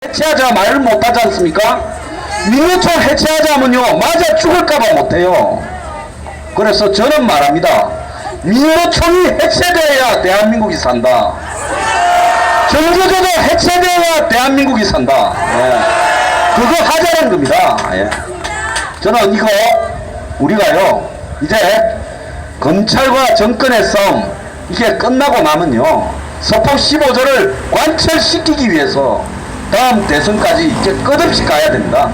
해체하자 말을 못하지 않습니까? 민노총 해체하자면요 맞아 죽을까봐 못해요. 그래서 저는 말합니다. 민노총이 해체되어야 대한민국이 산다. 경제조도 해체되어야 대한민국이 산다. 예. 그거 하자는 겁니다. 예. 저는 이거 우리가요 이제 검찰과 정권의 싸움 이게 끝나고 나면요 서폭 15조를 관철시키기 위해서 다음 대선까지 이제 끝없이 가야 됩니다.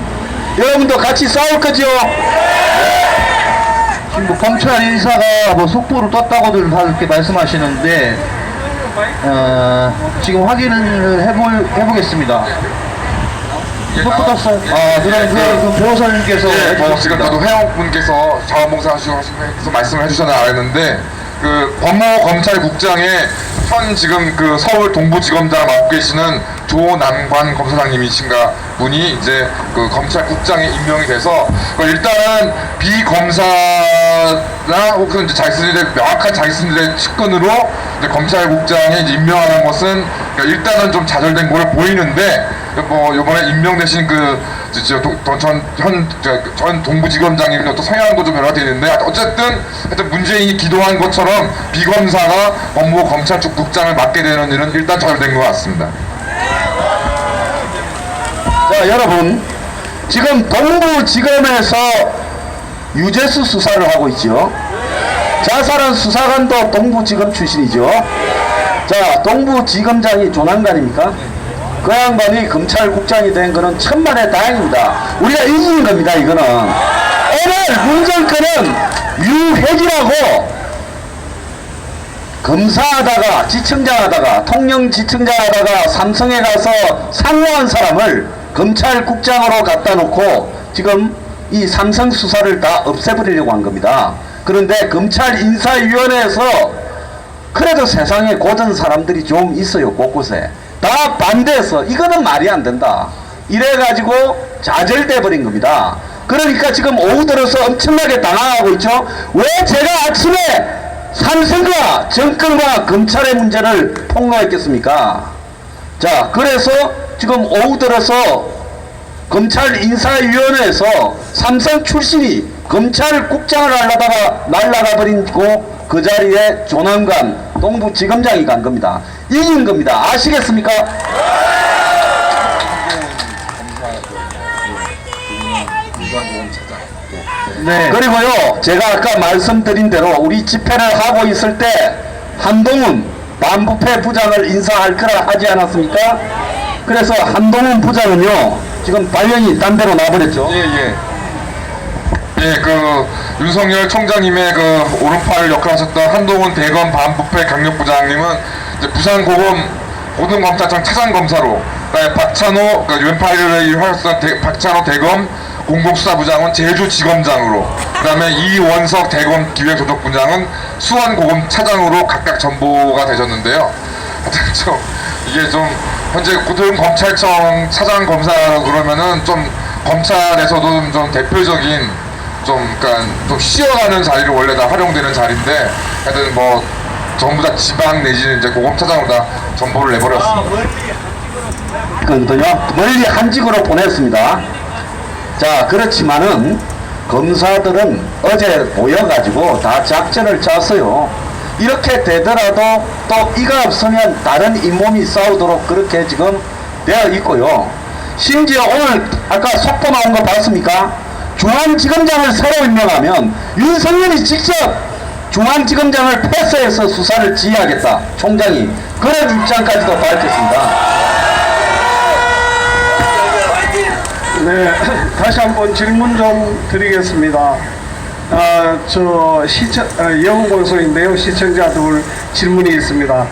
여러분도 같이 싸울 거죠? 지금 뭐 검찰 인사가 뭐 속보를 떴다고들 이렇게 말씀하시는데 지금 확인을 해보겠습니다. 속보 떴어요? 그럼 변호사님께서 지금 저도 회원분께서 자원봉사하시면서 말씀을 해주셨나 알았는데 그 법무부 검찰국장의 현 지금 그 서울 동부지검장을 맡고 계시는 조남관 검사장님이신가 분이 이제 그 검찰국장에 임명이 돼서 일단은 비검사나 혹은 이제 자기들의 명확한 자기들의 측근으로 이제 검찰국장에 이제 임명하는 것은 일단은 좀 좌절된 걸로 보이는데 뭐 이번에 임명되신 전 동부지검장님도 또 성향도 좀 변화가 되는데 어쨌든 문재인이 기도한 것처럼 비검사가 법무부 검찰 쪽 국장을 맡게 되는 일은 일단 좌절된 것 같습니다. 자 여러분 지금 동부지검에서 유죄수 수사를 하고 있죠. 자살한 수사관도 동부지검 출신이죠. 자 동부지검장이 조남관입니까? 그 양반이 검찰국장이 된 거는 천만의 다행입니다. 우리가 이기는 겁니다. 이거는 오늘 문정권은 유해지라고 검사하다가 지청장하다가 통영지청장하다가 삼성에 가서 상무한 사람을 검찰국장으로 갖다 놓고 지금 이 삼성 수사를 다 없애버리려고 한 겁니다. 그런데 검찰인사위원회에서 그래도 세상에 고전 사람들이 좀 있어요. 곳곳에 다 반대해서 이거는 말이 안 된다 이래가지고 좌절돼 버린 겁니다. 그러니까 지금 오후 들어서 엄청나게 당황하고 있죠. 왜 제가 아침에 삼성과 정권과 검찰의 문제를 폭로했겠습니까? 자 그래서 지금 오후 들어서 검찰인사위원회에서 삼성 출신이 검찰국장을 하려다가 날아가 버리고 그 자리에 조남관 동부지검장이 간 겁니다. 이긴 겁니다. 아시겠습니까? 네. 그리고요 제가 아까 말씀드린 대로 우리 집회를 하고 있을 때 한동훈 반부패 부장을 인사할 거라 하지 않았습니까? 그래서 한동훈 부장은요 지금 발령이 딴 데로 나버렸죠. 그 윤석열 총장님의 그 오른팔 역할을 하셨던 한동훈 대검 반부패 강력부장님은 이제 부산 고등검찰청 차장검사로, 그다음에 박찬호 왼팔을 하셨던 박찬호 대검 공공수사부장은 제주지검장으로, 그다음에 이원석 대검 기획조정부장은 수원고검 차장으로 각각 전보가 되셨는데요. 이게 좀 현재 고등검찰청 차장검사라고 그러면은 좀 검찰에서도 좀 대표적인 그러니까 좀 쉬어가는 자리를 원래 다 활용되는 자리인데 하여튼 뭐 전부 다 지방 내지는 이제 고검차장으로 다 전보를 내버렸습니다. 멀리 한직으로 보냈습니다. 자 그렇지만은 검사들은 어제 모여가지고 다 작전을 짰어요. 이렇게 되더라도 또 이가 없으면 다른 잇몸이 싸우도록 그렇게 지금 되어 있고요. 심지어 오늘 아까 속보 나온 거 봤습니까? 중앙지검장을 새로 임명하면 윤석열이 직접 중앙지검장을 패스해서 수사를 지휘하겠다. 총장이 그런 입장까지도 밝혔습니다. 네, 다시 한번 질문 좀 드리겠습니다. 영웅방송인데요. 시청자들 질문이 있습니다.